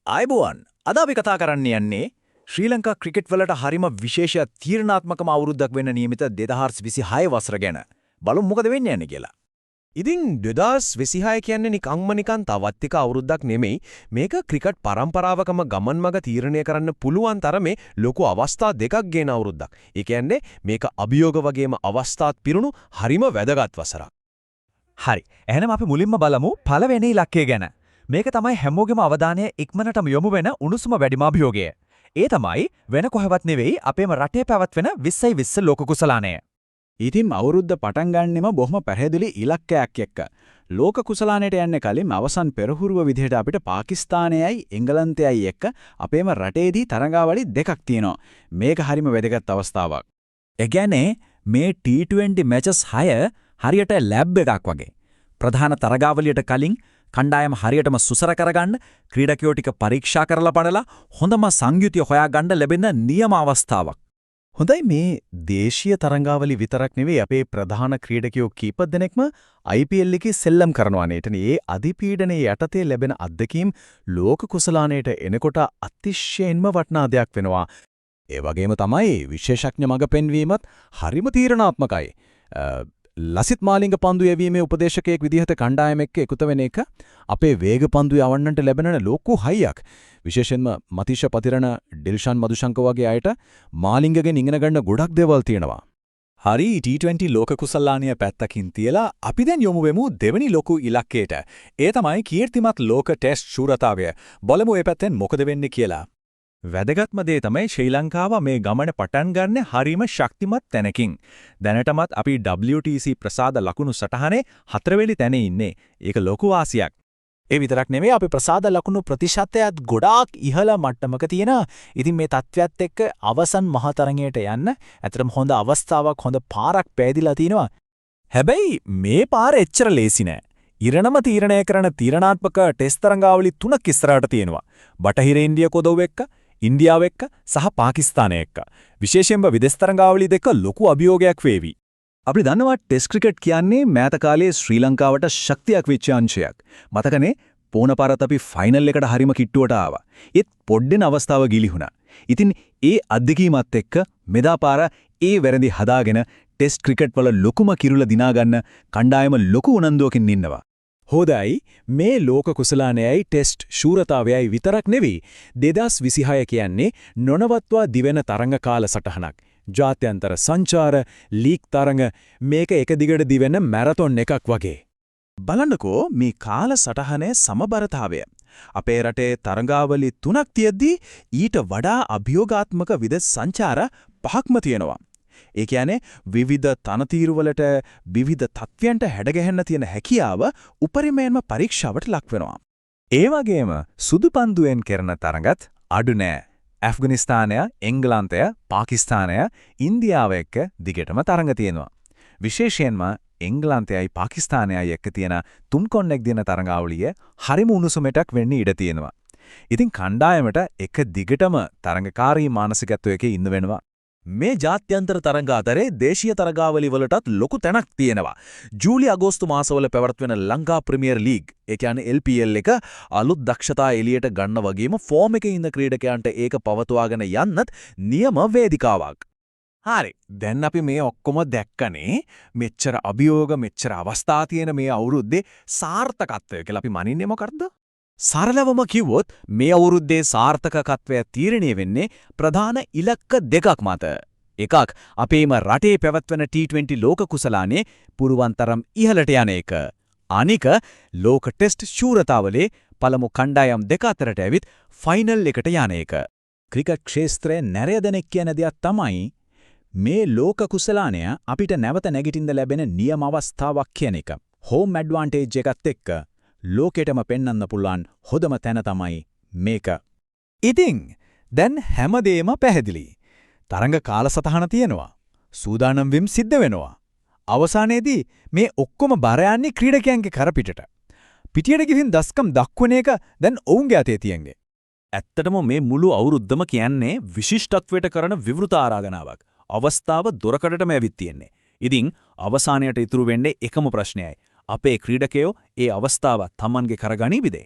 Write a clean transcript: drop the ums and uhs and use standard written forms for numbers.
ආයුබෝවන් අද අපි කතා කරන්න යන්නේ ශ්‍රී ලංකා ක්‍රිකට් වලට හරිම විශේෂ තීරණාත්මකම අවුරුද්දක් වෙන්න නියමිත 2026 වසර ගැන. බලමු මොකද වෙන්න යන්නේ කියලා. ඉතින් 2026 කියන්නේ නිකන් තවත් එක අවුරුද්දක් නෙමෙයි. මේක ක්‍රිකට් පරම්පරාවකම ගමන් මඟ තීරණය කරන්න පුළුවන් තරමේ ලොකු අවස්ථා දෙකක් ගෙන අවුරුද්දක්. ඒ කියන්නේ මේක අභියෝග වගේම අවස්ථාත් පිරුණු හරිම වැදගත් වසරක්. හරි. එහෙනම් අපි මුලින්ම බලමු පළවෙනි ඉලක්කය ගැන. මේක තමයි හැමෝගෙම අවධානය ඉක්මනටම යොමු වෙන උණුසුම වැඩිම අභියෝගය. ඒ තමයි වෙන කොහෙවත් නෙවෙයි අපේම රටේ පැවැත්වෙන 2020 ලෝක කුසලානය. ඉතින් අවුරුද්ද පටන් ගන්නෙම බොහොම පැහැදිලි ඉලක්කයක් එක්ක. ලෝක කුසලානයට යන්නේ කලින් අවසන් පෙරහුරුව විදිහට අපිට පාකිස්තානයයි එංගලන්තයයි එක්ක අපේම රටේදී තරඟාවලි දෙකක් තියෙනවා. මේක හරිම වැදගත් අවස්ථාවක්. ඒ කියන්නේ මේ T20 මැචස් 6 හරියට ලැබ් එකක් වගේ. ප්‍රධාන තරගාවලියට කලින් කණ්ඩායම හරියටම සුසර කරගන්න ක්‍රීඩකයෝ ටික පරීක්ෂා කරලා බලලා හොඳම සංයුතිය හොයාගන්න ලැබෙන නියම අවස්ථාවක්. හොඳයි මේ දේශීය තරඟාවලි විතරක් නෙවෙයි අපේ ප්‍රධාන ක්‍රීඩකයෝ කීප දෙනෙක්ම IPL එකේ සෙල්ලම් කරනවා නේද? ඒ අධිපීඩනයේ යටතේ ලැබෙන අත්දැකීම් ලෝක කුසලානයට එනකොට අතිශයින්ම වටිනා දෙයක් වෙනවා. ඒ වගේම තමයි විශේෂඥ මඟ පෙන්වීමත් හරිම තීරණාත්මකයි. ලසිත් මාලිංග පන්දු යැවීමේ උපදේශකයෙක් විදිහට කණ්ඩායම එක්ක එකතු වෙන එක අපේ වේග පන්දු යවන්නට ලැබෙන ලොකු හයියක්. විශේෂයෙන්ම මතිෂ පතිරණ ඩිල්ෂාන් මදුශංක වගේ අයට මාලිංගගෙන් ඉගෙන ගන්න ගොඩක් දේවල් තියෙනවා. හරි T20 ලෝක කුසලානිය පැත්තකින් තියලා අපි දැන් යොමු වෙමු දෙවෙනි ලොකු ඉලක්කයට. ඒ තමයි කීර්තිමත් ලෝක ටෙස්ට් ශූරතාවය. බලමු මේ පැත්තෙන් මොකද වෙන්නේ කියලා. වැදගත්ම දේ තමයි ශ්‍රී ලංකාව මේ ගමන පටන් ගන්න හරිම ශක්තිමත් තැනකින්. දැනටමත් අපි WTC ප්‍රසාද ලකුණු සටහනේ 4 වෙනි තැනේ ඉන්නේ. ඒක ලොකු වාසියක්. ඒ විතරක් නෙමෙයි අපි ප්‍රසාද ලකුණු ප්‍රතිශතයත් ගොඩාක් ඉහළ මට්ටමක තියෙන. ඉතින් මේ තත්ත්වයට එක්ක අවසන් මහතරඟයට යන්න ඇත්තටම හොඳ අවස්ථාවක් හොඳ පාරක් පෑදිලා තිනවා. හැබැයි මේ පාර එච්චර ලේසි නෑ. ඉරණම තීරණය කරන තීරණාත්මක ටෙස්ට් තරඟාවලි 3ක් ඉස්සරහට තියෙනවා. බටහිර ඉන්දියා කොදව එක්ක ඉන්දියාව එක්ක සහ පාකිස්තානය එක්ක. විශේෂයෙන්ම විදේශ තරඟාවලි දෙක ලොකු අභියෝගයක් වේවි. අපි දන්නවා ටෙස්ට් ක්‍රිකට් කියන්නේ මෑත කාලයේ ශ්‍රී ලංකාවට ශක්තියක් වෙච්ච අංශයක්. මතකනේ පෝන පාරත් අපි ෆයිනල් එකට හරිම කිට්ටුවට ආවා. ඒත් පොඩ්ඩෙන් අවස්ථාව ගිලිහුණා. ඉතින් ඒ අත්දැකීමත් එක්ක මෙදා පාර ඒ වැරදි හදාගෙන ටෙස්ට් ක්‍රිකට් වල ලොකුම කිරුළ දිනා ගන්න කණ්ඩායම ලොකු උනන්දුවකින් ඉන්නවා. හොඳයි මේ ලෝක කුසලානයයි ටෙස්ට් ශූරතාවයයි විතරක් නෙවෙයි 2026 කියන්නේ නොනවත්වා දිවෙන තරඟ කාල සටහනක්. ජාත්‍යන්තර සංචාර ලීග් තරඟ මේක එක දිගට දිවෙන මැරතොන් එකක් වගේ. බලන්නකෝ මේ කාල සටහනේ සමබරතාවය. අපේ රටේ තරඟාවලි 3ක් තියෙද්දී ඊට වඩා අභියෝගාත්මක විදේශ සංචාර 5ක්ම තියෙනවා. ඒ කියන්නේ විවිධ තනතිරුවලට විවිධ තත්වයන්ට හැඩගැහෙන්න තියෙන හැකියාව උපරිමයෙන්ම පරීක්ෂාවට ලක් වෙනවා. ඒ වගේම සුදු පන්දුවෙන් කරන තරඟත් අඩු නෑ. ඇෆ්ගනිස්තානය, එංගලන්තය, පාකිස්තානය, ඉන්දියාව එක්ක දිගටම තරඟ තියෙනවා. විශේෂයෙන්ම එංගලන්තයයි පාකිස්තානයයි එක්ක තියෙන තුන්කොන්නෙක් දින තරඟාවලිය හරිම උණුසුමටක් වෙන්න ඉඩ තියෙනවා. ඉතින් කණ්ඩායමට එක දිගටම තරඟකාරී මානසිකත්වයක ඉන්න වෙනවා. මේ ජාත්‍යන්තර තරඟ අතරේ දේශීය තරගාවලි වලටත් ලොකු තැනක් තියෙනවා. ජූලි අගෝස්තු මාසවල පැවැත්වෙන ලංකා ප්‍රීමියර් ලීග්, ඒ කියන්නේ LPL එක අලුත් දක්ෂතා එළියට ගන්න වගේම ෆෝම් එකේ ඉන්න ක්‍රීඩකයන්ට ඒක පවත්වාගෙන යන්නත් නියම වේදිකාවක්. හරි. දැන් අපි මේ ඔක්කොම දැක්කනේ. මෙච්චර අභියෝග මෙච්චර අවස්ථා තියෙන මේ අවුරුද්දේ සාර්ථකත්වය කියලා අපි මනින්නේ මොකද්ද? සරලවම කිව්වොත් මේ අවුරුද්දේ සාර්ථකත්වය තීරණය වෙන්නේ ප්‍රධාන ඉලක්ක දෙකක් මත. එකක් අපේම රටේ පැවැත්වෙන T20 ලෝක කුසලානේ පුරුවන්තරම් ඉහළට යන එක. අනික ලෝක ටෙස්ට් ශූරතාවලේ පළමු කණ්ඩායම් දෙක අතරට ඇවිත් ෆයිනල් එකට යන එක. ක්‍රිකට් ක්ෂේත්‍රයේ නැරයදෙනෙක් කියන දෙයක් තමයි මේ ලෝක කුසලානය අපිට නැවත නැගිටින්න ලැබෙන නියම අවස්ථාවක් කියන එක. හෝම් ඇඩ්වාන්ටේජ් එකත් එක්ක ලෝකෙටම පෙන්වන්න පුළුවන් හොඳම තැන තමයි මේක. ඉතින් දැන් හැමදේම පැහැදිලි. තරඟ කාලසටහන තියෙනවා. සූදානම් වීම සිද්ධ වෙනවා. අවසානයේදී මේ ඔක්කොම බර යන්නේ ක්‍රීඩකයන්ගේ කරපිටට. පිටියට ගිහින් දස්කම් දක්වන එක දැන් ඔවුන්ගේ අතේ තියෙන්නේ. ඇත්තටම මේ මුළු අවුරුද්දම කියන්නේ විශිෂ්ටත්වයට කරන විවෘත ආරාධනාවක්. අවස්ථාව දොරකඩටම ඇවිත් තියෙන්නේ. ඉතින් අවසානයට ඉතුරු වෙන්නේ එකම ප්‍රශ්නයයි. අපේ ක්‍රීඩකයෝ ඒ අවස්ථාව තමන්ගේ කරගනීවිද?